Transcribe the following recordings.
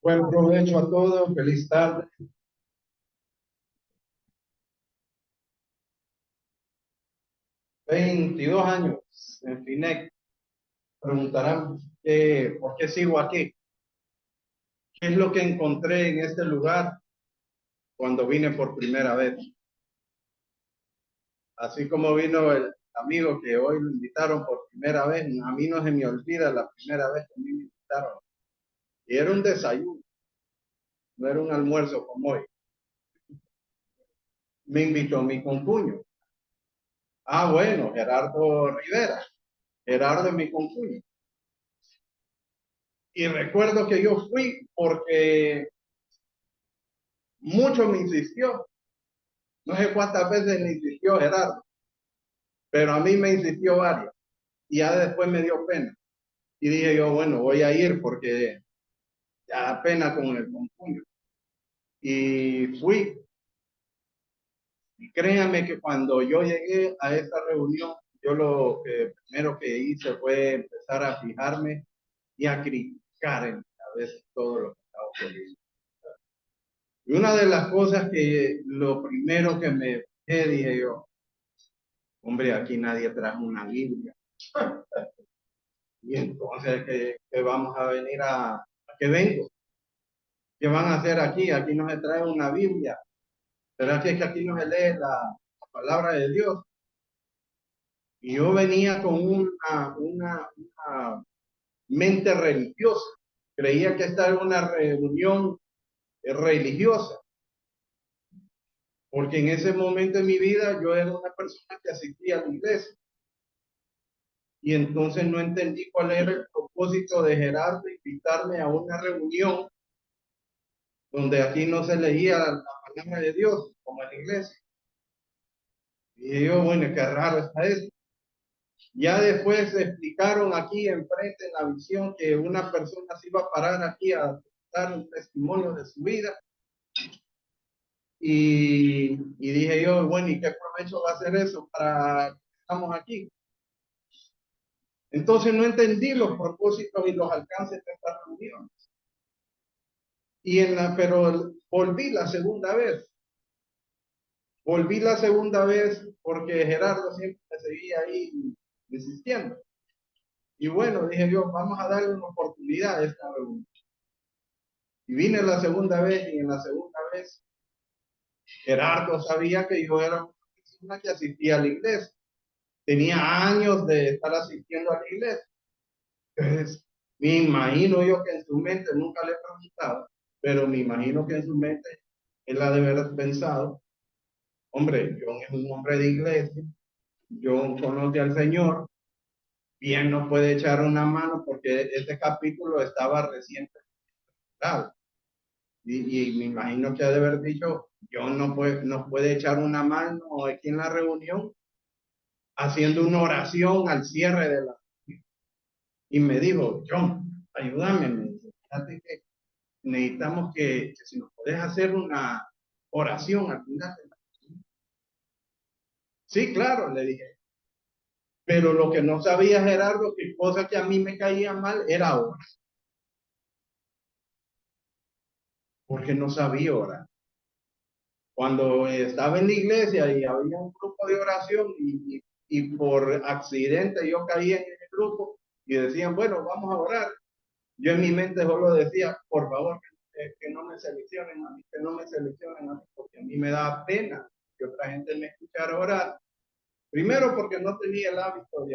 Buen provecho a todos, feliz tarde. 22 años en FINEC. Preguntarán por qué sigo aquí. ¿Qué es lo que encontré en este lugar cuando vine por primera vez? Así como vino el amigo que hoy lo invitaron por primera vez, a mí no se me olvida la primera vez que me invitaron. Y era un desayuno, no era un almuerzo como hoy. Me invitó mi concuño. Ah, bueno, Gerardo Rivera. Gerardo es mi concuño. Y recuerdo que yo fui porque mucho me insistió. No sé cuántas veces me insistió Gerardo, pero a mí me insistió varias. Y ya después me dio pena. Y dije yo, bueno, voy a ir porque ya da pena con el concuño. Y fui. Y créanme que cuando yo llegué a esta reunión, yo lo que primero que hice fue empezar a fijarme y a criticar en a veces todo lo que estaba ocurriendo. Y una de las cosas que lo primero que me fijé, dije yo, hombre, aquí nadie trajo una Biblia. Y entonces, ¿qué vamos a venir a qué vengo? ¿Qué van a hacer aquí? Aquí no se trae una Biblia. ¿Será que aquí no se lee la palabra de Dios? Y yo venía con una mente religiosa. Creía que esta era una reunión religiosa, porque en ese momento de mi vida yo era una persona que asistía a la iglesia. Y entonces no entendí cuál era el propósito de Gerardo invitarme a una reunión donde aquí no se leía la palabra de Dios, como en la iglesia. Y yo, bueno, qué raro está esto. Ya después explicaron aquí enfrente en la visión que una persona se iba a parar aquí a dar un testimonio de su vida. Y dije yo, bueno, ¿y qué provecho va a hacer eso para que estamos aquí? Entonces no entendí los propósitos y los alcances de esta reunión. Pero volví la segunda vez. Volví la segunda vez porque Gerardo siempre seguía ahí insistiendo. Y bueno, dije yo, vamos a darle una oportunidad a esta reunión. Y vine la segunda vez y en la segunda vez Gerardo sabía que yo era una persona que asistía a la iglesia. Tenía años de estar asistiendo a la iglesia. Entonces, me imagino yo que en su mente, nunca le he preguntado, pero me imagino que en su mente él ha de haber pensado, hombre, John es un hombre de iglesia, John conoce al Señor, bien nos puede echar una mano porque este capítulo estaba reciente. Claro. Y me imagino que ha de haber dicho, John nos puede echar una mano aquí en la reunión haciendo una oración al cierre de la. Y me dijo, John, ayúdame, me dice, fíjate que necesitamos que si nos puedes hacer una oración al final. Sí, claro, le dije. Pero lo que no sabía Gerardo, que cosa que a mí me caía mal, era orar, porque no sabía orar. Cuando estaba en la iglesia y había un grupo de oración y por accidente yo caí en el grupo y decían, bueno, vamos a orar. Yo en mi mente solo decía, por favor, que no me seleccionen a mí, que no me seleccionen a mí, porque a mí me da pena que otra gente me escuchara orar. Primero, porque no tenía el hábito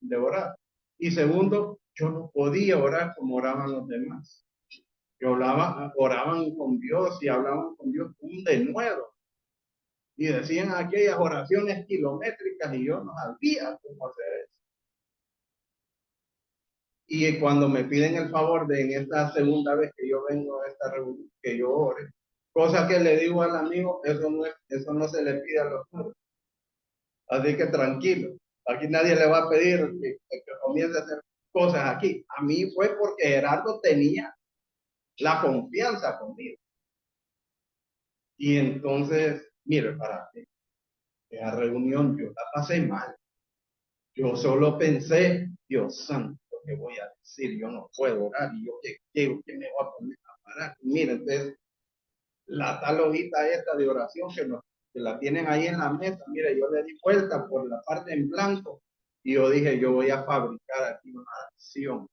de orar. Y segundo, yo no podía orar como oraban los demás. Oraban con Dios y hablaban con Dios un denuedo. Y decían aquellas oraciones kilométricas y yo no sabía cómo hacer eso. Y cuando me piden el favor de en esta segunda vez que yo vengo a esta reunión, que yo ore, cosa que le digo al amigo, eso no se le pide a los otros. Así que tranquilo, aquí nadie le va a pedir que comience a hacer cosas aquí. A mí fue porque Gerardo tenía la confianza conmigo. Y entonces, mire, para la reunión yo la pasé mal. Yo solo pensé, Dios santo, ¿qué voy a decir? Yo no puedo orar y yo qué me voy a poner. parar. Miren, entonces, la tal hojita esta de oración que la tienen ahí en la mesa, mire, yo le di vuelta por la parte en blanco y yo dije, yo voy a fabricar aquí una acción.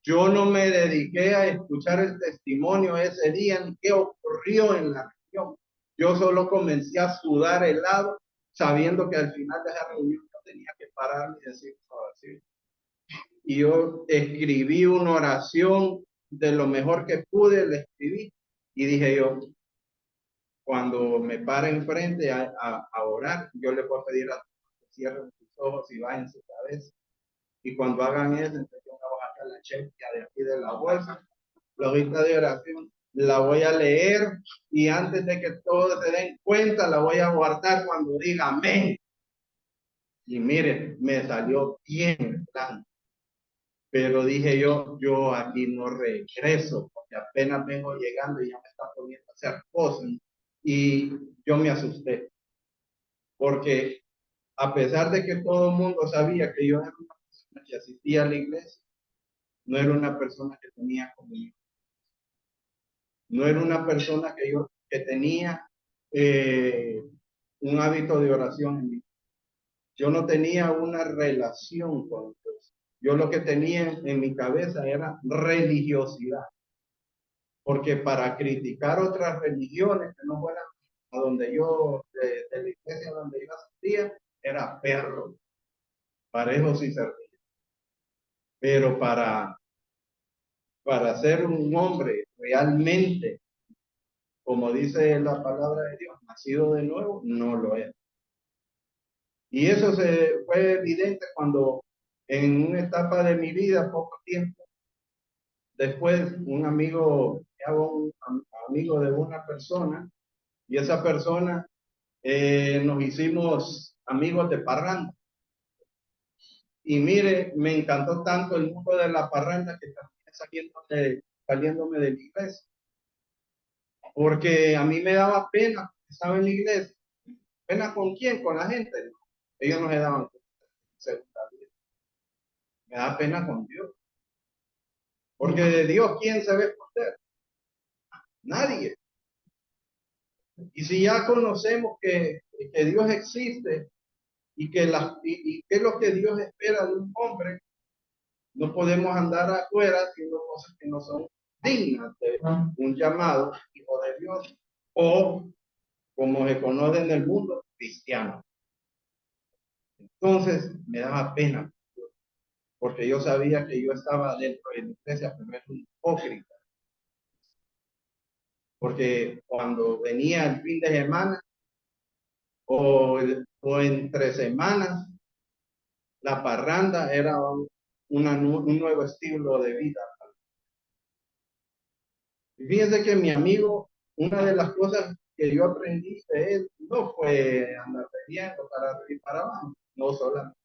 Yo no me dediqué a escuchar el testimonio ese día ni qué ocurrió en la región. Yo solo comencé a sudar helado, sabiendo que al final de esa reunión yo tenía que pararme y decir oración. Y yo escribí una oración de lo mejor que pude, la escribí y dije yo, cuando me pare enfrente a orar, yo le puedo pedir a que cierren sus ojos y bajen su cabeza. Y cuando hagan eso, entonces yo me voy a sacar la chequia de aquí de la bolsa, la hojita de oración, la voy a leer y antes de que todos se den cuenta, la voy a guardar cuando diga amén. Y miren, me salió bien el plan. Pero dije yo aquí no regreso, porque apenas vengo llegando y ya me está poniendo a hacer cosas. Y yo me asusté, porque a pesar de que todo el mundo sabía que yo era una persona que asistía a la iglesia, no era una persona que tenía comunión, no era una persona que tenía un hábito de oración en mí. Yo no tenía una relación con Dios. Yo lo que tenía en mi cabeza era religiosidad, porque para criticar otras religiones que no fueran a donde yo, de la iglesia donde yo asistía, era perro. Para eso sí servía. Pero para ser un hombre realmente, como dice la palabra de Dios, nacido de nuevo, no lo es. Y eso se fue evidente cuando en una etapa de mi vida, poco tiempo después, un amigo, un amigo de una persona, y esa persona nos hicimos amigos de parranda. Y mire, me encantó tanto el mundo de la parranda que también saliéndome de la iglesia. Porque a mí me daba pena, estaba en la iglesia. ¿Pena con quién? Con la gente. ¿No? Ellos no se daban segunda vida. Me da pena con Dios. Porque de Dios, ¿quién se ve esconder? Nadie. Y si ya conocemos que Dios existe y y qué es lo que Dios espera de un hombre, no podemos andar afuera haciendo cosas que no son dignas de un llamado hijo de Dios o como se conoce en el mundo, cristiano. Entonces me daba pena porque yo sabía que yo estaba dentro de la iglesia, pero es un hipócrita. Porque cuando venía el fin de semana o entre semanas, la parranda era un nuevo estilo de vida. Y fíjense que mi amigo, una de las cosas que yo aprendí de él no fue andar peleando para arriba y para abajo, no solamente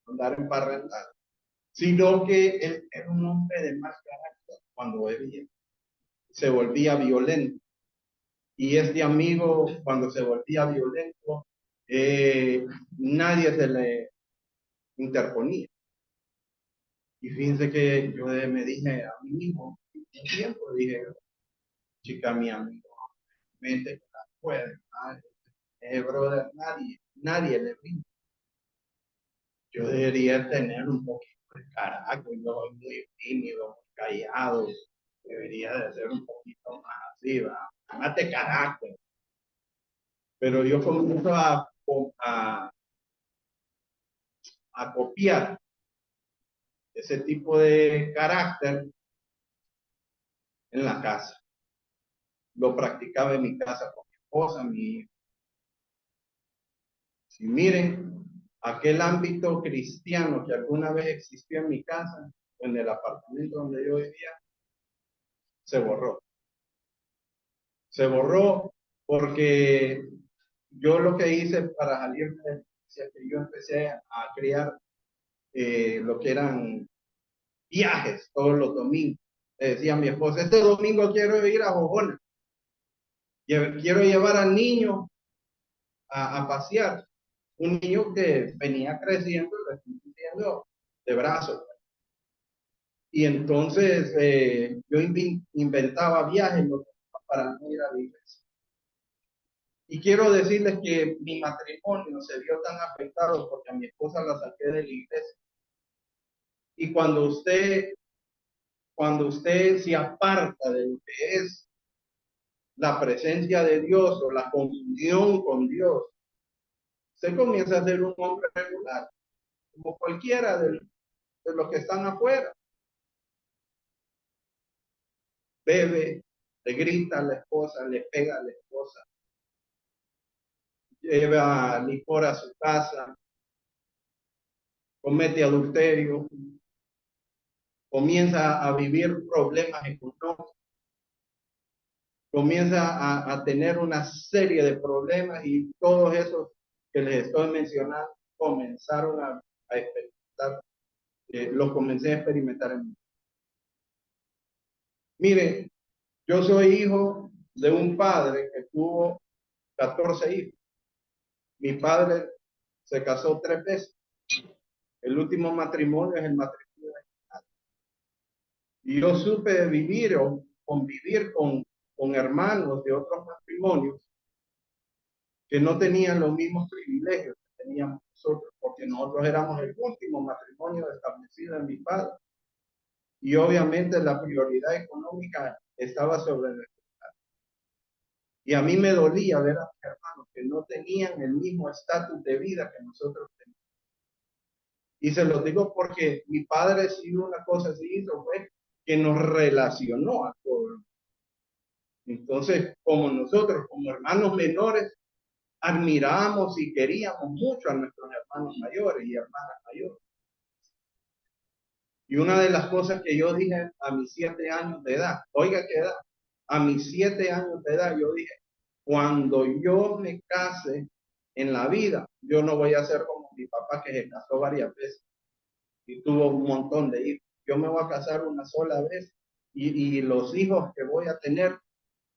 andar en parranda, sino que él era un hombre de más carácter cuando bebía, se volvía violento. Y este amigo, cuando se volvía violento, nadie se le interponía. Y fíjense que yo me dije a mí mismo, un tiempo, dije, chica, mi amigo, mente que la puede, brother, nadie le brinda. Yo debería tener un poquito de carácter, yo soy muy tímido, muy callado, debería de ser un poquito más así, más de carácter. Pero yo comienzo a copiar ese tipo de carácter en la casa. Lo practicaba en mi casa con mi esposa, mi hijo. Si miren, aquel ámbito cristiano que alguna vez existió en mi casa, en el apartamento donde yo vivía, se borró. Se borró porque yo lo que hice para salirme de la iglesia, que yo empecé a crear lo que eran viajes todos los domingos. Le decía a mi esposa, este domingo quiero ir a Jojona, quiero llevar al niño a pasear. Un niño que venía creciendo, le estoy diciendo, de brazos. Y entonces yo inventaba viajes para no ir a la iglesia. Y quiero decirles que mi matrimonio se vio tan afectado porque a mi esposa la saqué de la iglesia. Y cuando usted se aparta de lo que es la presencia de Dios o la comunión con Dios, se comienza a ser un hombre regular, como cualquiera de los que están afuera. Bebe, le grita a la esposa, le pega a la esposa, lleva licor a su casa, comete adulterio, comienza a vivir problemas económicos, comienza a tener una serie de problemas y todos esos que les estoy mencionando comenzaron a experimentar, los comencé a experimentar en mí. Miren, yo soy hijo de un padre que tuvo 14 hijos. Mi padre se casó 3 veces. El último matrimonio es el matrimonio de mi padre. Y yo supe vivir o convivir con hermanos de otros matrimonios que no tenían los mismos privilegios que teníamos nosotros, porque nosotros éramos el último matrimonio establecido en mi padre. Y obviamente la prioridad económica estaba sobre nuestro padre. Y a mí me dolía ver a mis hermanos que no tenían el mismo estatus de vida que nosotros teníamos. Y se los digo porque mi padre sí una cosa sí hizo, fue que nos relacionó a todos. Entonces, como nosotros, como hermanos menores, admiramos y queríamos mucho a nuestros hermanos mayores y hermanas mayores. Y una de las cosas que yo dije a mis 7 años de edad, oiga qué edad, a mis 7 años de edad, yo dije, cuando yo me case en la vida, yo no voy a ser como mi papá que se casó varias veces y tuvo un montón de hijos. Yo me voy a casar una sola vez y los hijos que voy a tener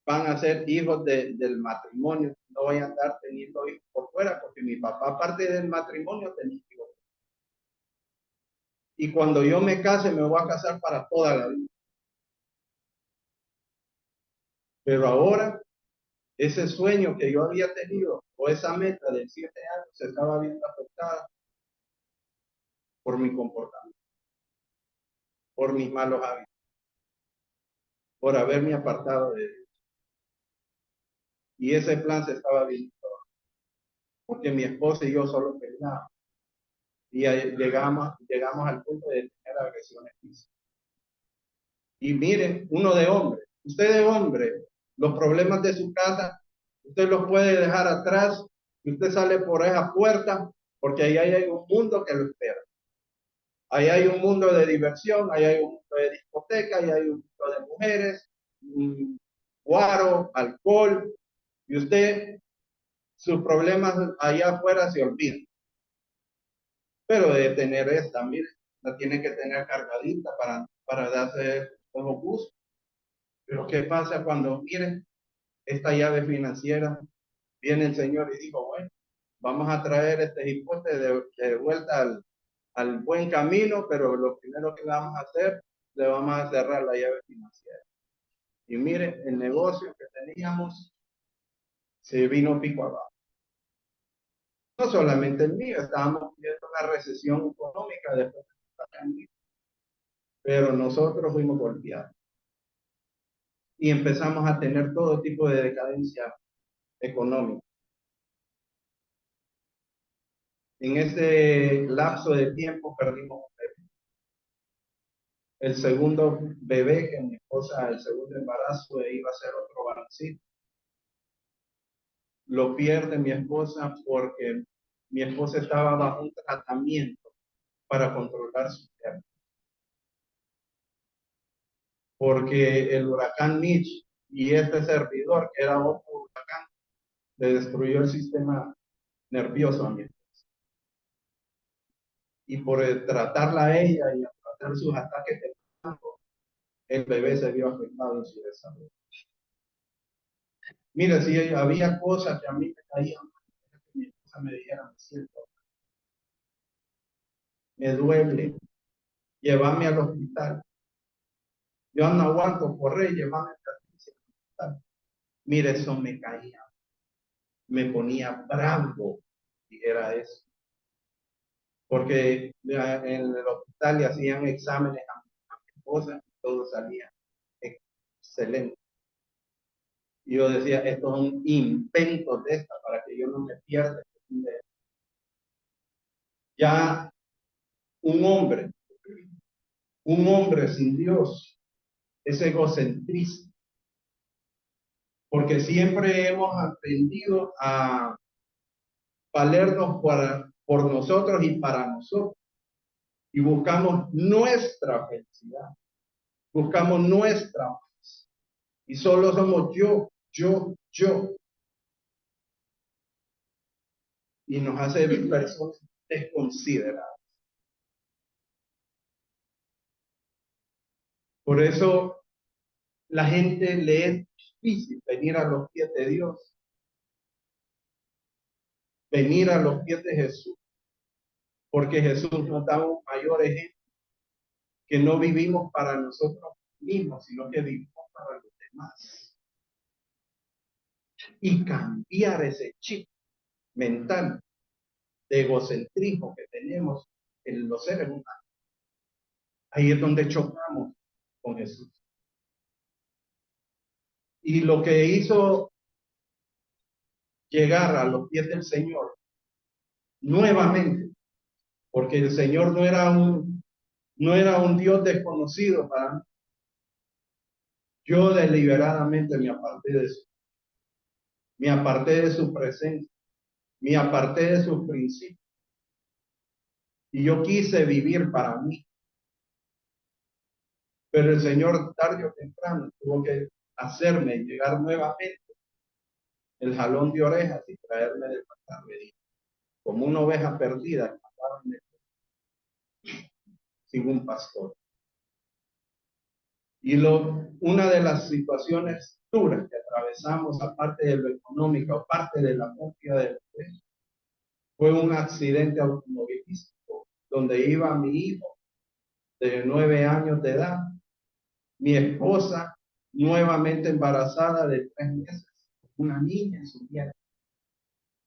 van a ser hijos del matrimonio. No voy a andar teniendo hijos por fuera porque mi papá, aparte del matrimonio, tenía hijos. Y cuando yo me case, me voy a casar para toda la vida. Pero ahora, ese sueño que yo había tenido o esa meta de 7 años se estaba viendo afectada por mi comportamiento, por mis malos hábitos, por haberme apartado de Dios. Y ese plan se estaba viendo porque mi esposa y yo solo peleábamos. Y llegamos al punto de tener agresiones físicas. Y miren, uno de hombre, usted de hombre, los problemas de su casa, usted los puede dejar atrás y usted sale por esa puerta porque ahí hay un mundo que lo espera. Ahí hay un mundo de diversión, ahí hay un mundo de discoteca, ahí hay un mundo de mujeres, guaro, alcohol, y usted, sus problemas allá afuera se olvidan. Pero de tener esta, mire, la tiene que tener cargadita para darse los gustos. Pero ¿qué pasa cuando, miren, esta llave financiera, viene el Señor y dijo, bueno, vamos a traer este impuesto de vuelta al buen camino, pero lo primero que vamos a hacer, le vamos a cerrar la llave financiera. Y mire, el negocio que teníamos se vino pico abajo. No solamente el mío, estábamos viendo una recesión económica después de la pandemia, pero nosotros fuimos golpeados. Y empezamos a tener todo tipo de decadencia económica. En ese lapso de tiempo perdimos un bebé. El segundo bebé que mi esposa, el segundo embarazo, iba a ser otro varoncito. Lo pierde mi esposa porque mi esposa estaba bajo un tratamiento para controlar su nervios. Porque el huracán Mitch y este servidor, que era otro huracán, le destruyó el sistema nervioso a mi esposa. Y por tratarla a ella y tratar sus ataques de pánico, el bebé se vio afectado en su desarrollo. Mira, si había cosas que a mí me caían, que mi esposa me dijera, me siento, me duele, llévame al hospital. Yo no aguanto correr, llevarme a. Mire, eso me caía, me ponía bravo, y era eso. Porque en el hospital le hacían exámenes a mi esposa y todo salía excelente. Y yo decía, estos son inventos de esta para que yo no me pierda. Ya un hombre sin Dios es egocentrista, porque siempre hemos aprendido a valernos por nosotros y para nosotros. Y buscamos nuestra felicidad, buscamos nuestra paz. Y solo somos yo. Y nos hace personas desconsideradas. Por eso la gente le es difícil venir a los pies de Dios, venir a los pies de Jesús, porque Jesús nos da un mayor ejemplo, que no vivimos para nosotros mismos, sino que vivimos para los demás. Y cambiar ese chip mental de egocentrismo que tenemos en los seres humanos. Ahí es donde chocamos con Jesús. Y lo que hizo llegar a los pies del Señor nuevamente, porque el Señor no era un Dios desconocido para mí. Yo deliberadamente me aparté de su presencia, me aparté de sus principios. Y yo quise vivir para mí. Pero el Señor tarde o temprano tuvo que hacerme llegar nuevamente el jalón de orejas y traerme de pasar. Como una oveja perdida sin un pastor. Y una de las situaciones duras que atravesamos, aparte de lo económico, aparte de la pérdida de la fe, fue un accidente automovilístico donde iba mi hijo de 9 años de edad, mi esposa nuevamente embarazada de 3 meses, una niña en su vientre.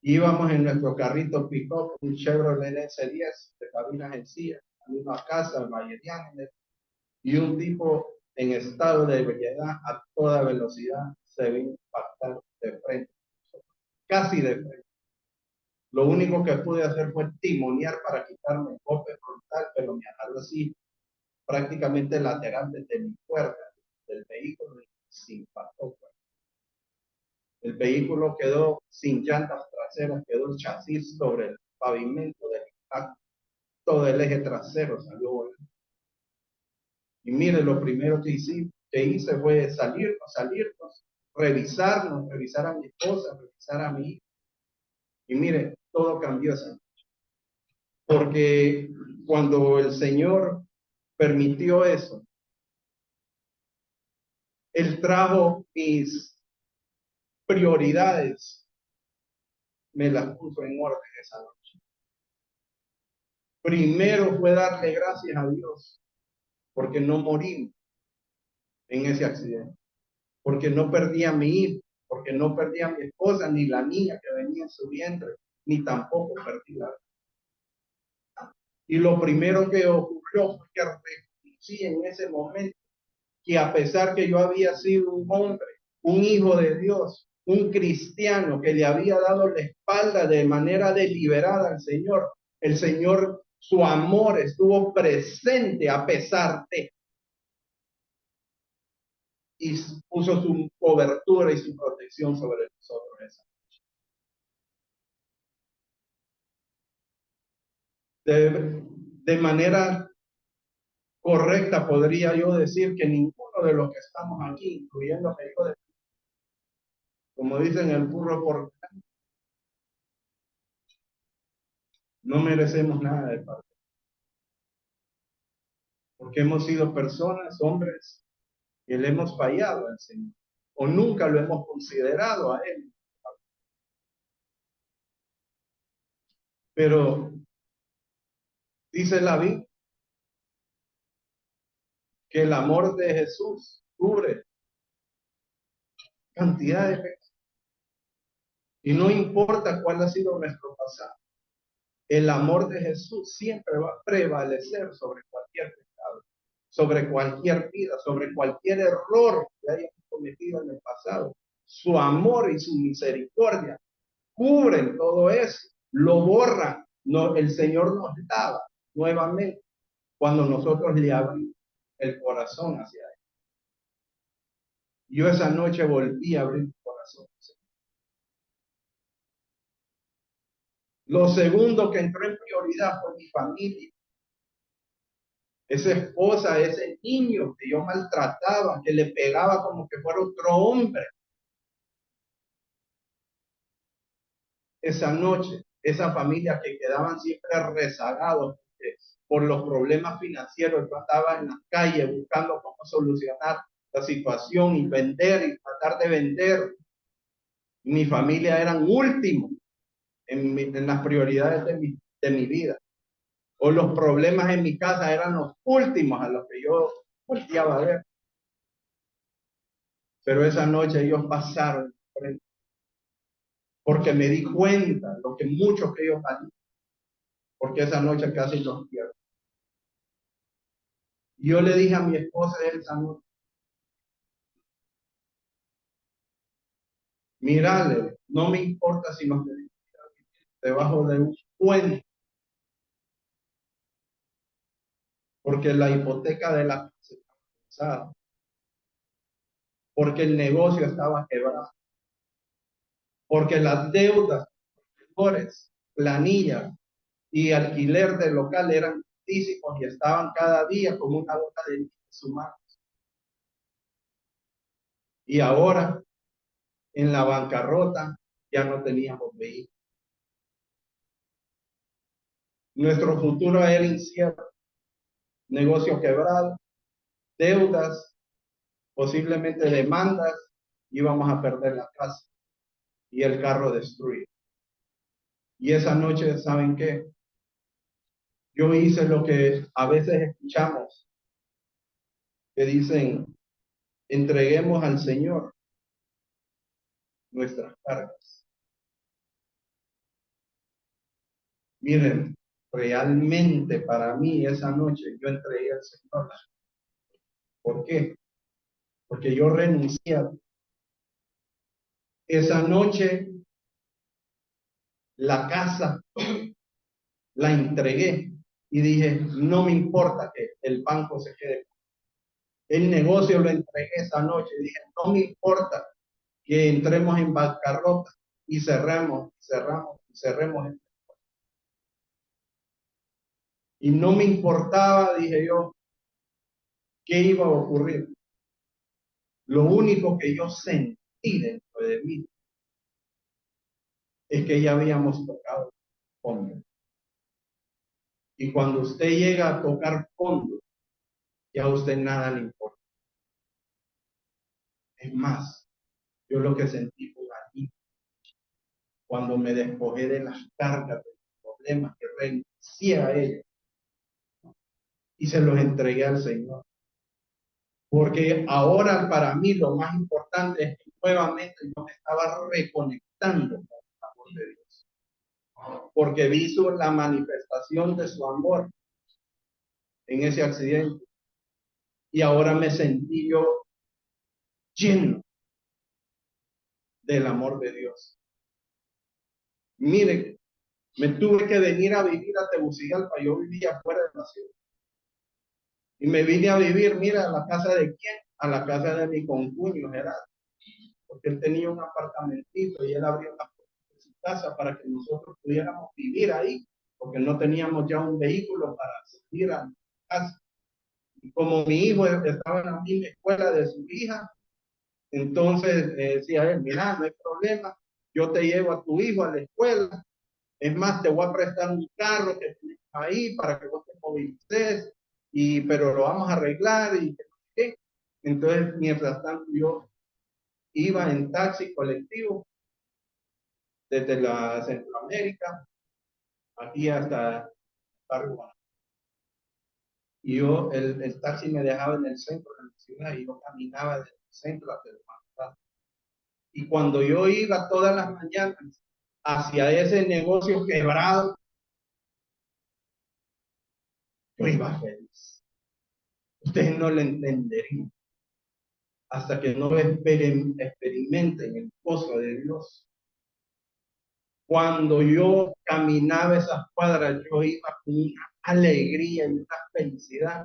Íbamos en nuestro carrito pick-up, un Chevrolet S10 de cabinas encías, camino a casa, en Valeriano, y un tipo en estado de ebriedad a toda velocidad se vino a impactar de frente, casi de frente. Lo único que pude hacer fue timonear para quitarme el golpe frontal, pero me agarró así prácticamente lateral desde mi cuerda del vehículo y se impactó. El vehículo quedó sin llantas traseras, quedó el chasis sobre el pavimento del impacto. Todo el eje trasero salió volando. Y mire, lo primero que hice fue salirnos, revisar a mi esposa, revisar a mi hijo. Y mire, todo cambió esa noche. Porque cuando el Señor permitió eso, Él trajo mis prioridades, me las puso en orden esa noche. Primero fue darle gracias a Dios, porque no morí en ese accidente, porque no perdí a mi hijo, porque no perdí a mi esposa, ni la niña que venía en su vientre, ni tampoco perdí la. Y lo primero que ocurrió fue que reconocí en ese momento que a pesar que yo había sido un hombre, un hijo de Dios, un cristiano que le había dado la espalda de manera deliberada al Señor, el Señor, su amor estuvo presente a pesar de, y puso su cobertura y su protección sobre nosotros. De manera correcta podría yo decir que ninguno de los que estamos aquí, incluyendo el hijo de, como dicen el burro por, no merecemos nada de parte, porque hemos sido personas, hombres, que le hemos fallado al Señor, o nunca lo hemos considerado a Él. Pero dice la Biblia que el amor de Jesús cubre cantidad de pecados. Y no importa cuál ha sido nuestro pasado, el amor de Jesús siempre va a prevalecer sobre cualquier pecado, sobre cualquier vida, sobre cualquier error que hayamos cometido en el pasado. Su amor y su misericordia cubren todo eso, lo borran. No, el Señor nos lava nuevamente cuando nosotros le abrimos el corazón hacia Él. Yo esa noche volví a abrir mi corazón. Lo segundo que entró en prioridad fue mi familia. Esa esposa, ese niño que yo maltrataba, que le pegaba como que fuera otro hombre. Esa noche, esa familia que quedaban siempre rezagados por los problemas financieros. Yo andaba en las calles buscando cómo solucionar la situación y vender y tratar de vender. Mi familia eran últimos en las prioridades de mi vida. O los problemas en mi casa eran los últimos a los que yo volteaba a ver. Pero esa noche ellos pasaron porque me di cuenta lo que muchos que ellos hacían, porque esa noche casi los pierdo. Y yo le dije a mi esposa esa noche, mírale, no me importa si nos quedamos debajo de un puente, porque la hipoteca de la casa estaba pesada, porque el negocio estaba quebrado, porque las deudas, planillas y alquiler del local eran físicos y estaban cada día como una gota de su mano. Y ahora, en la bancarrota, ya no teníamos vehículos. Nuestro futuro era incierto, negocio quebrado, deudas, posiblemente demandas, íbamos a perder la casa y el carro destruido. Y esa noche, ¿saben qué? Yo hice lo que a veces escuchamos, que dicen, entreguemos al Señor nuestras cargas. Miren, realmente para mí esa noche yo entregué al Señor. ¿Por qué? Porque yo renuncié. Esa noche la casa la entregué y dije, no me importa que el banco se quede. El negocio lo entregué esa noche y dije, no me importa que entremos en bancarrota y cerremos. Y no me importaba, dije yo, qué iba a ocurrir. Lo único que yo sentí dentro de mí es que ya habíamos tocado fondo. Y cuando usted llega a tocar fondo, ya a usted nada le importa. Es más, yo lo que sentí fue aquí, cuando me despojé de las cargas, de los problemas, que renuncié a ellos y se los entregué al Señor. Porque ahora para mí lo más importante es que nuevamente yo me estaba reconectando con el amor de Dios. Porque vi la manifestación de su amor en ese accidente. Y ahora me sentí yo lleno del amor de Dios. Mire, me tuve que venir a vivir a Tegucigalpa. Yo vivía fuera de la ciudad. Y me vine a vivir, mira, a la casa de quién, a la casa de mi concuño Gerardo, porque él tenía un apartamentito y él abrió la puerta de su casa para que nosotros pudiéramos vivir ahí, porque no teníamos ya un vehículo para salir a la casa. Y como mi hijo estaba en la misma escuela de su hija, entonces decía él, mira, no hay problema, yo te llevo a tu hijo a la escuela, es más, te voy a prestar un carro que tienes ahí para que vos te movilices, pero lo vamos a arreglar y ¿qué? Entonces, mientras tanto, yo iba en taxi colectivo desde la Centroamérica aquí hasta Paraguay. Y yo, el taxi me dejaba en el centro de la ciudad y yo caminaba desde el centro hasta el mercado. Y cuando yo iba todas las mañanas hacia ese negocio quebrado, yo iba feliz. Ustedes no lo entenderían hasta que no experimenten el gozo de Dios. Cuando yo caminaba esas cuadras, yo iba con una alegría y una felicidad,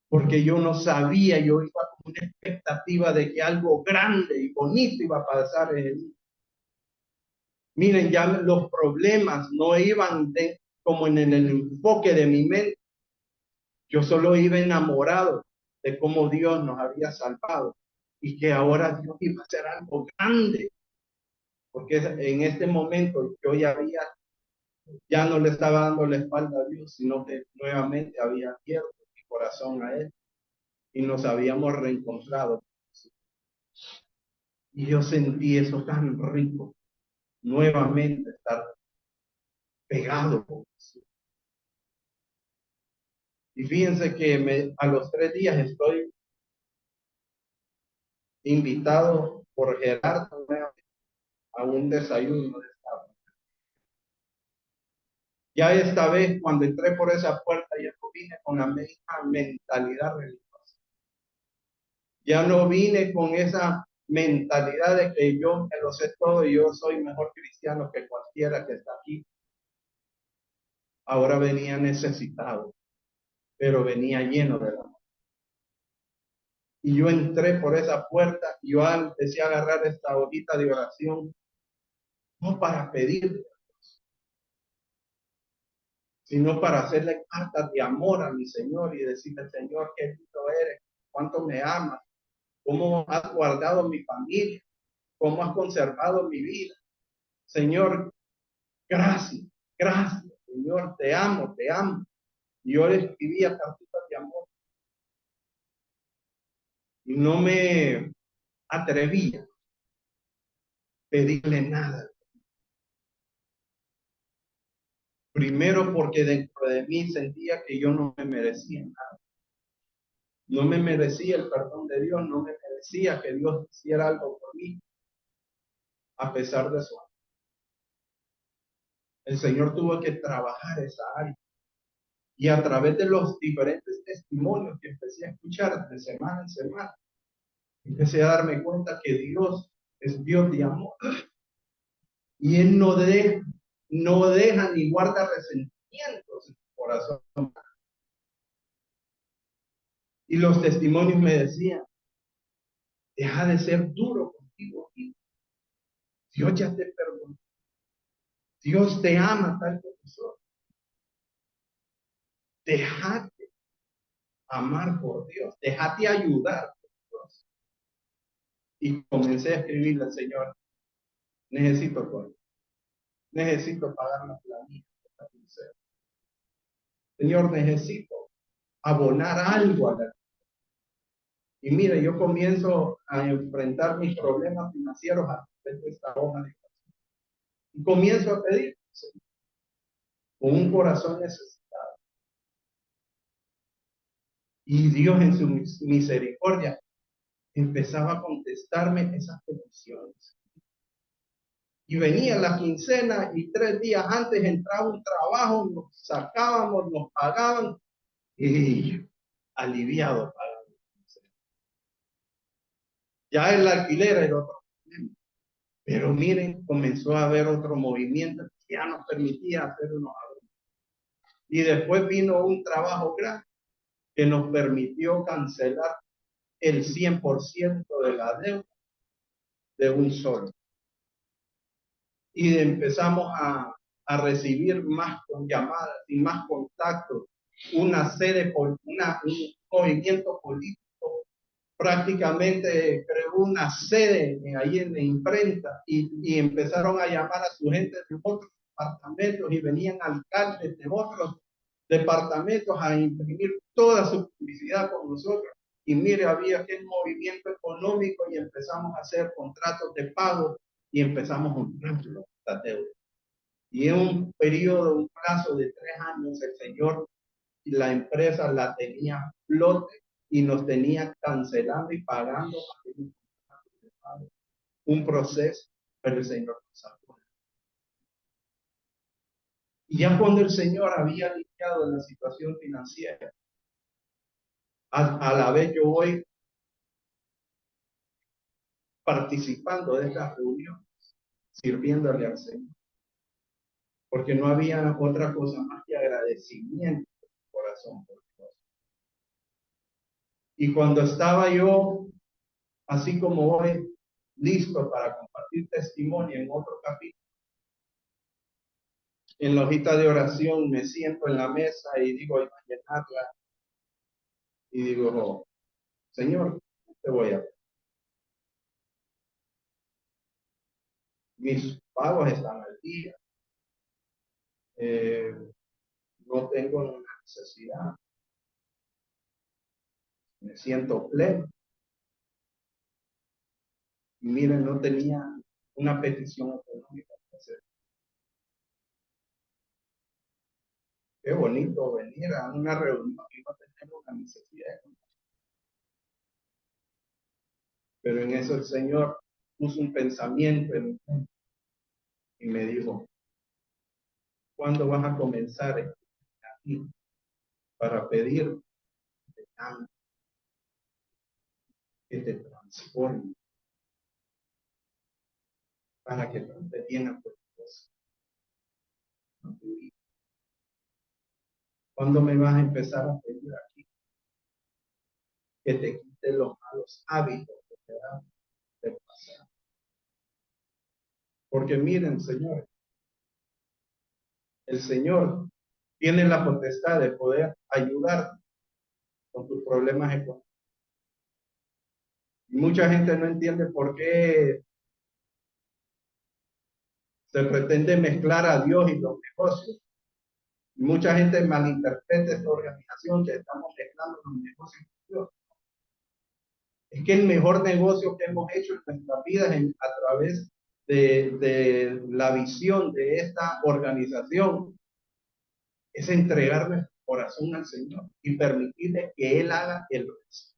porque yo no sabía, yo iba con una expectativa de que algo grande y bonito iba a pasar en el. Miren, ya los problemas no iban como en el enfoque de mi mente. Yo solo iba enamorado de cómo Dios nos había salvado y que ahora Dios iba a hacer algo grande, porque en este momento yo ya no le estaba dando la espalda a Dios, sino que nuevamente había abierto mi corazón a Él y nos habíamos reencontrado. Y yo sentí eso tan rico, nuevamente estar pegado con Jesús. Y fíjense que a los 3 días estoy invitado por Gerardo a un desayuno de sábado. Ya esta vez, cuando entré por esa puerta, ya no vine con la misma mentalidad religiosa. Ya no vine con esa mentalidad de que yo me lo sé todo y yo soy mejor cristiano que cualquiera que está aquí. Ahora venía necesitado, pero venía lleno de amor. Y yo entré por esa puerta y yo empecé a agarrar esta hojita de oración, no para pedir, sino para hacerle cartas de amor a mi Señor y decirle, Señor, qué lindo eres, cuánto me amas, cómo has guardado mi familia, cómo has conservado mi vida. Señor, gracias, gracias, Señor, te amo, te amo. Y yo le escribía cartitas de amor y no me atrevía a pedirle nada. Primero porque dentro de mí sentía que yo no me merecía nada. No me merecía el perdón de Dios, no me merecía que Dios hiciera algo por mí, a pesar de eso. El Señor tuvo que trabajar esa área. Y a través de los diferentes testimonios que empecé a escuchar de semana en semana, empecé a darme cuenta que Dios es Dios de amor. Y Él no deja ni guarda resentimientos en su corazón. Y los testimonios me decían, deja de ser duro contigo. Dios ya te perdonó. Dios te ama tal como sos. Déjate amar por Dios. Déjate ayudar por Dios. Y comencé a escribirle al Señor, necesito todo. Necesito pagar la planilla. Señor, necesito abonar algo a la. Y mire, yo comienzo a enfrentar mis problemas financieros a través de esta hoja de. Y comienzo a pedir con un corazón necesitado. Y Dios en su misericordia empezaba a contestarme esas peticiones. Y venía la quincena y 3 días antes entraba un trabajo, nos sacábamos, nos pagaban y aliviado pagaban. Ya el alquiler era otro problema. Pero miren, comenzó a haber otro movimiento que ya nos permitía hacer unos ahorros. Y después vino un trabajo grande que nos permitió cancelar el 100% de la deuda de un solo. Y empezamos a recibir más con llamadas y más contactos, una sede, un movimiento político prácticamente creó una sede ahí en la imprenta y empezaron a llamar a su gente de otros departamentos y venían alcaldes de otros departamentos a imprimir toda su publicidad con nosotros. Y mire, había aquel movimiento económico y empezamos a hacer contratos de pago y empezamos a honrar las deudas. Y en un periodo, un plazo de 3 años, el Señor la empresa la tenía a flote y nos tenía cancelando y pagando un proceso, pero el Señor nos sacó. Y ya cuando el Señor había limpiado en la situación financiera, a la vez yo voy participando de esta reunión, sirviéndole al Señor, porque no había otra cosa más que agradecimiento en mi corazón por Dios. Y cuando estaba yo, así como hoy, listo para compartir testimonio en otro capítulo, en la hojita de oración me siento en la mesa y digo, imaginarla, y digo, oh, Señor, te voy a ver. Mis pagos están al día. Eh, no tengo una necesidad. Me siento pleno. Y miren, no tenía una petición económica que hacer. Qué bonito venir a una reunión y no tener una necesidad económica. Pero en eso el Señor puso un pensamiento en mí y me dijo, ¿cuándo vas a comenzar aquí para pedir que te transforme, para que te llene por Dios? ¿Cuándo me vas a empezar a pedir aquí que te quite los malos hábitos que te dan del pasado? Porque miren, señores, el Señor tiene la potestad de poder ayudarte con tus problemas económicos. Y mucha gente no entiende por qué se pretende mezclar a Dios y los negocios. Y mucha gente malinterpreta esta organización que estamos mezclando los negocios con Dios. Es que el mejor negocio que hemos hecho en nuestra vida es a través de la visión de esta organización, es entregar nuestro corazón al Señor y permitirle que Él haga el resto.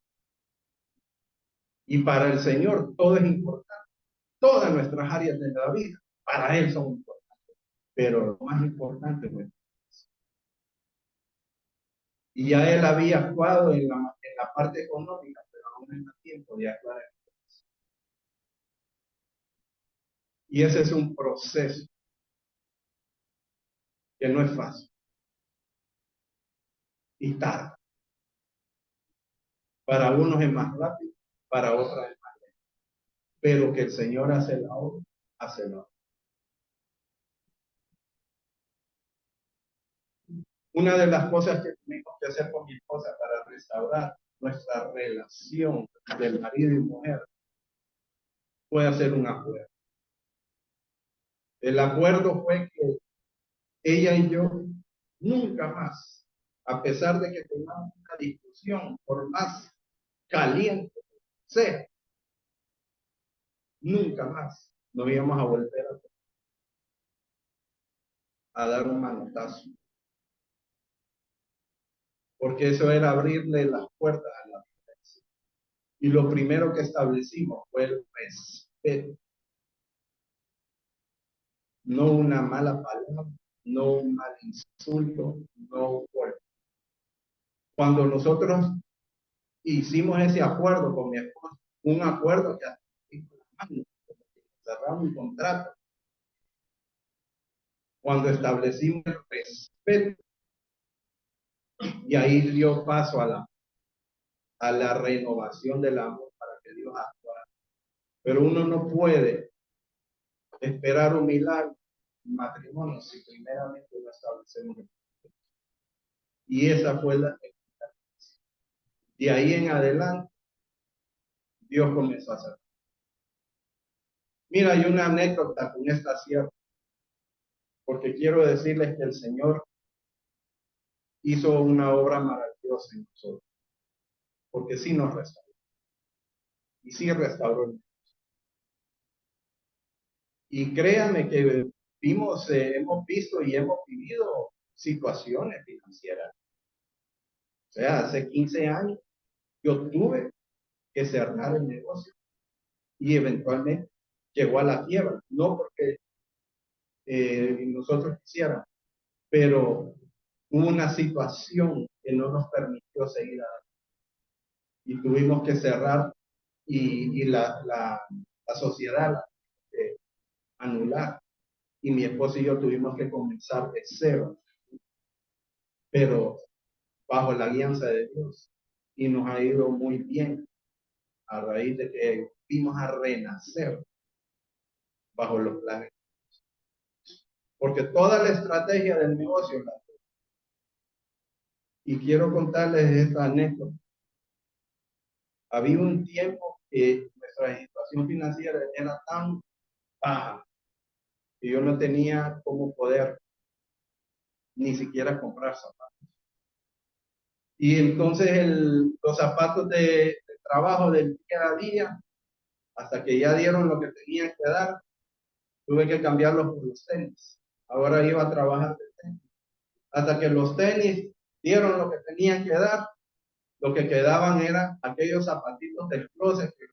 Y para el Señor todo es importante. Todas nuestras áreas de la vida, para Él son importantes. Pero lo más importante es nuestro corazón. Y ya Él había actuado en la parte económica, pero aún no es tiempo de actuar en el corazón. Y ese es un proceso que no es fácil y tarda. Para unos es más rápido, para otros es más lento. Pero que el Señor hace la obra, hace la obra. Una de las cosas que tuvimos que hacer con mi esposa para restaurar nuestra relación de marido y mujer fue hacer un acuerdo. El acuerdo fue que ella y yo nunca más, a pesar de que tengamos una discusión, por más caliente sea, nunca más nos íbamos a volver a dar un manotazo. Porque eso era abrirle las puertas a la violencia. Y lo primero que establecimos fue el respeto. No una mala palabra, no un mal insulto, no un golpe. Cuando nosotros hicimos ese acuerdo con mi esposa, un acuerdo que cerramos un contrato, cuando establecimos el respeto, y ahí dio paso a la renovación del amor para que Dios actuara. Pero uno no puede esperar un milagro en matrimonio si primeramente lo establecemos. Y esa fue la experiencia. Y ahí en adelante, Dios comenzó a hacer. Mira, hay una anécdota con esta sierva, porque quiero decirles que el Señor hizo una obra maravillosa en nosotros, porque sí nos restauró, y sí restauró. Y créanme que hemos visto y hemos vivido situaciones financieras O sea, hace 15 años yo tuve que cerrar el negocio y eventualmente llegó a la quiebra, no porque nosotros quisiéramos, pero hubo una situación que no nos permitió seguir adelante y tuvimos que cerrar y la sociedad la anular y mi esposo y yo tuvimos que comenzar de cero, pero bajo la guianza de Dios y nos ha ido muy bien a raíz de que vimos a renacer bajo los planes, porque toda la estrategia del negocio y quiero contarles esta anécdota. Había un tiempo que nuestra situación financiera era tan baja que yo no tenía cómo poder ni siquiera comprar zapatos. Y entonces los zapatos de trabajo del día a día, hasta que ya dieron lo que tenían que dar, tuve que cambiarlos por los tenis. Ahora iba a trabajar de tenis. Hasta que los tenis dieron lo que tenían que dar, lo que quedaban eran aquellos zapatitos del closet que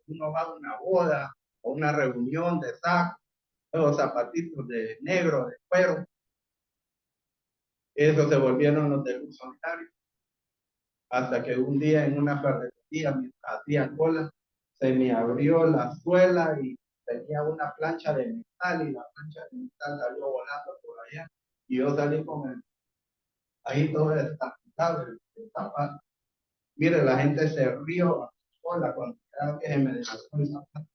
uno va a una boda o una reunión de saco, los zapatitos de negro, de cuero, esos se volvieron los del uso solitario. Hasta que un día en una ferretería, mientras hacía cola, se me abrió la suela y tenía una plancha de metal y la plancha de metal salió volando por allá. Y yo salí con el, ahí todo destapado, el zapato. Mire, la gente se rió a cola cuando creo que se me desató el zapato.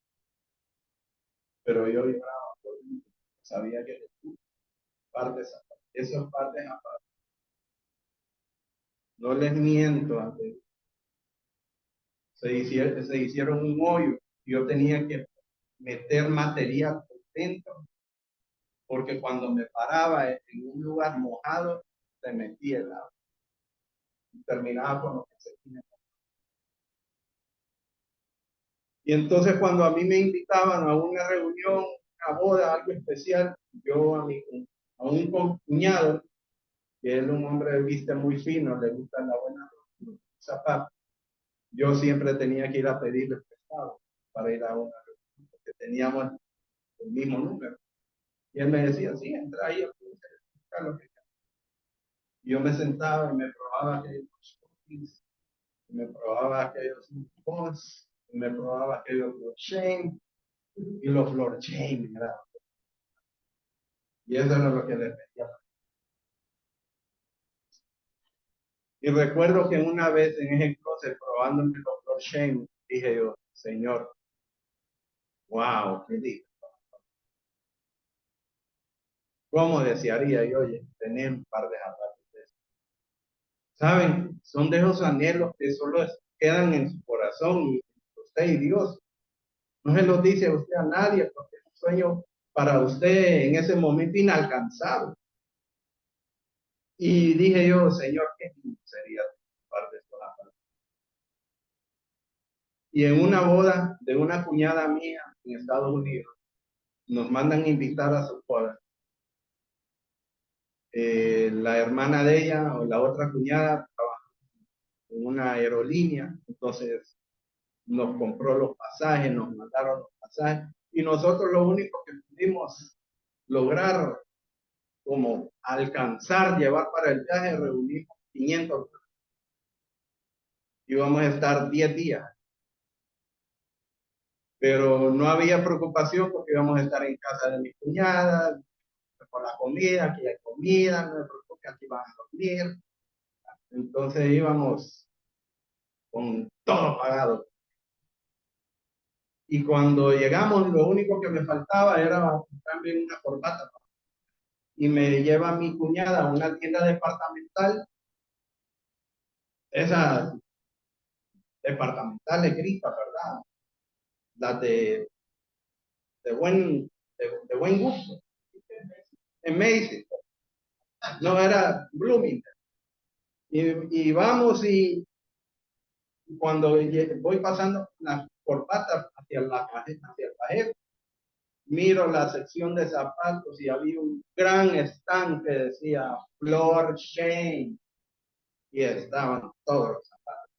Pero yo lloraba, sabía que partes, esas partes aparte. No les miento, se hicieron un hoyo. Yo tenía que meter material por dentro, porque cuando me paraba en un lugar mojado, se metía el agua y terminaba con lo que se tiene. Y entonces cuando a mí me invitaban a una reunión, una boda, algo especial, yo a un cuñado, que es un hombre de vista muy fino, le gusta la buena zapatos, yo siempre tenía que ir a pedirle prestado para ir a una reunión, porque teníamos el mismo número. Y él me decía, sí, entra ahí, busca lo que yo me sentaba y me probaba aquellos cookies, me probaba aquellos posts, me probaba aquellos Lord Shane y los Lord Shane, ¿verdad? Y eso era lo que le pedía. Y recuerdo que una vez en ese closet probándome los Lord Shane, dije yo, Señor, wow, qué lindo. ¿Cómo desearía yo tener un par de zapatos de esos? ¿Saben? Son de esos anhelos que solo quedan en su corazón y usted y Dios. No se lo dice usted a nadie porque es un sueño para usted en ese momento inalcanzable. Y dije yo, Señor, qué lindo sería parte de esto. Y en una boda de una cuñada mía en Estados Unidos, nos mandan invitar a su boda. La hermana de ella o la otra cuñada trabaja en una aerolínea, entonces nos compró los pasajes, nos mandaron los pasajes y nosotros lo único que pudimos lograr como alcanzar, llevar para el viaje, reunimos 500. Íbamos a estar 10 días, pero no había preocupación porque íbamos a estar en casa de mi cuñada, por la comida, aquí hay comida, no me preocupe, aquí van a dormir. Entonces íbamos con todo pagado. Y cuando llegamos, lo único que me faltaba era comprarme una corbata. Y me lleva mi cuñada a una tienda departamental, esas departamentales gritas, ¿verdad? Las de buen gusto. En Macy's, no era Bloomington. Y vamos y cuando voy pasando las corbatas hacia el cajero, miro la sección de zapatos y había un gran stand que decía Floor Shane. y estaban todos los zapatos.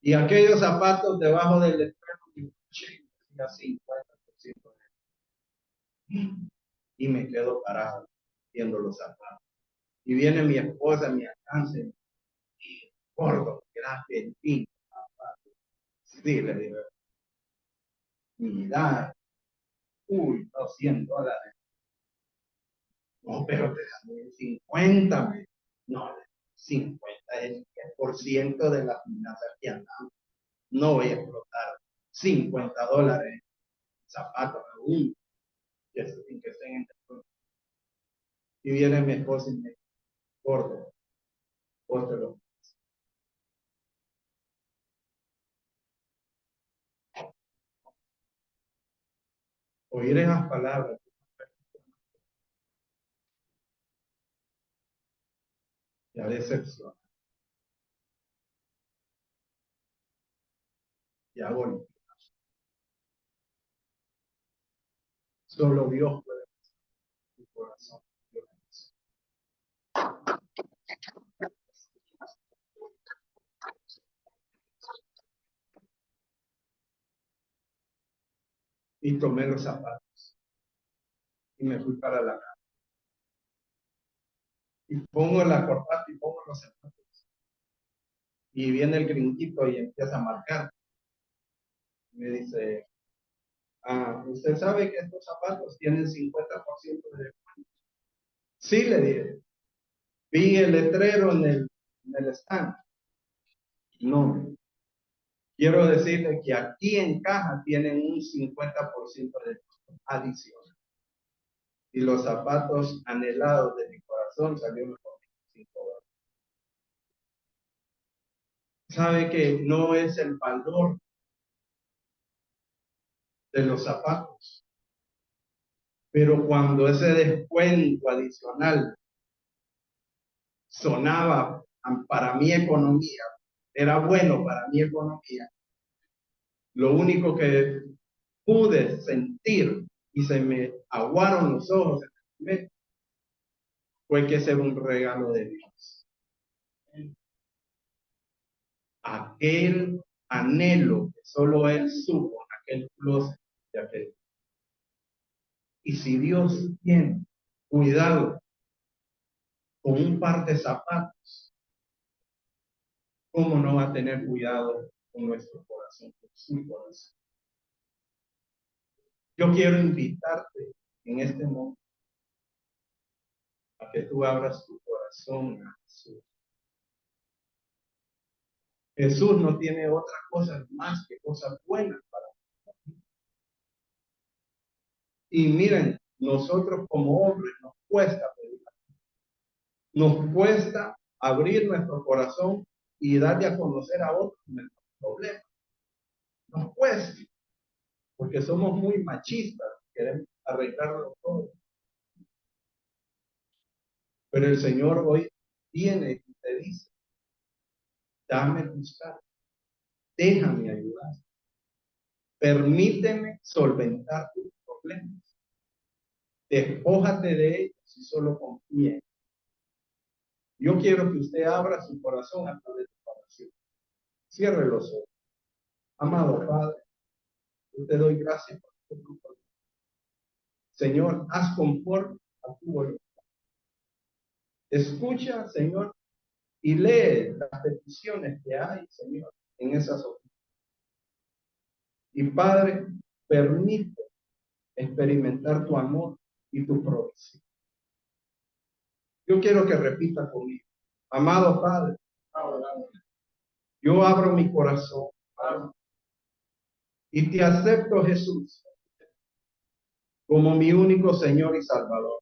Y aquellos zapatos debajo del espejo decía 50%. Y me quedo parado viendo los zapatos. Y viene mi esposa, me alcanza y gordo, gracias, en fin. Sí, le digo, mira, uy, $200. No, pero te dan 50. No, 50 es el 10% de la finanzas que andamos. No voy a explotar $50 zapatos aún, sin que estén en el. Y viene mi esposa y me dice, gordo, póstelo. Oír esas palabras, ya decepción, ya volví. Solo Dios puede ver tu corazón. Y tomé los zapatos y me fui para la casa. Y pongo la corbata y pongo los zapatos. Y viene el gringuito y empieza a marcar. Me dice, ¿usted sabe que estos zapatos tienen 50% de descuento? Sí, le dije. Vi el letrero en el stand. No. Quiero decirle que aquí en caja tienen un 50% de descuento adicional. Y los zapatos anhelados de mi corazón salieron por $5. Sabe que no es el valor de los zapatos, pero cuando ese descuento adicional sonaba para mi economía, era bueno para mi economía, lo único que pude sentir y se me aguaron los ojos fue que ese era un regalo de Dios. Aquel anhelo que solo Él supo en aquel closet de aquel. Y si Dios tiene cuidado con un par de zapatos, ¿cómo no va a tener cuidado con nuestro corazón, con su corazón? Yo quiero invitarte en este momento a que tú abras tu corazón a Jesús. Jesús no tiene otra cosa más que cosas buenas para ti. Y miren, nosotros como hombres nos cuesta pedir, nos cuesta abrir nuestro corazón y darle a conocer a otros nuestros problemas. Nos cuesta, porque somos muy machistas, queremos arreglarlo todo. Pero el Señor hoy viene y te dice, dame tus cargas, déjame ayudar, permíteme solventar tus problemas, despójate de ellos y solo confía. Yo quiero que usted abra su corazón a través de la oración. Cierre los ojos. Amado Padre, yo te doy gracias por tu grupo. Señor, haz conforme a tu voluntad. Escucha, Señor, y lee las peticiones que hay, Señor, en esas oficinas. Y Padre, permite experimentar tu amor y tu provisión. Yo quiero que repita conmigo. Amado Padre, yo abro mi corazón y te acepto, Jesús, como mi único Señor y Salvador.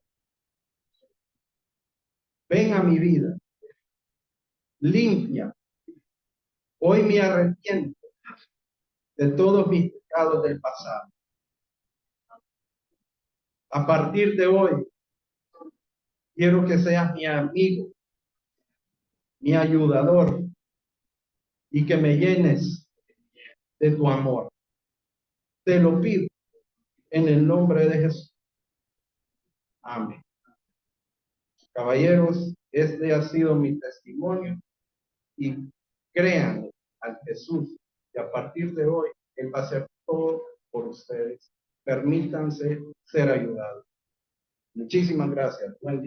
Ven a mi vida, limpia. Hoy me arrepiento de todos mis pecados del pasado. A partir de hoy, quiero que seas mi amigo, mi ayudador y que me llenes de tu amor. Te lo pido en el nombre de Jesús. Amén. Caballeros, Este ha sido mi testimonio y créanle al Jesús que a partir de hoy Él va a hacer todo por ustedes. Permítanse ser ayudados. Muchísimas gracias. Buen día.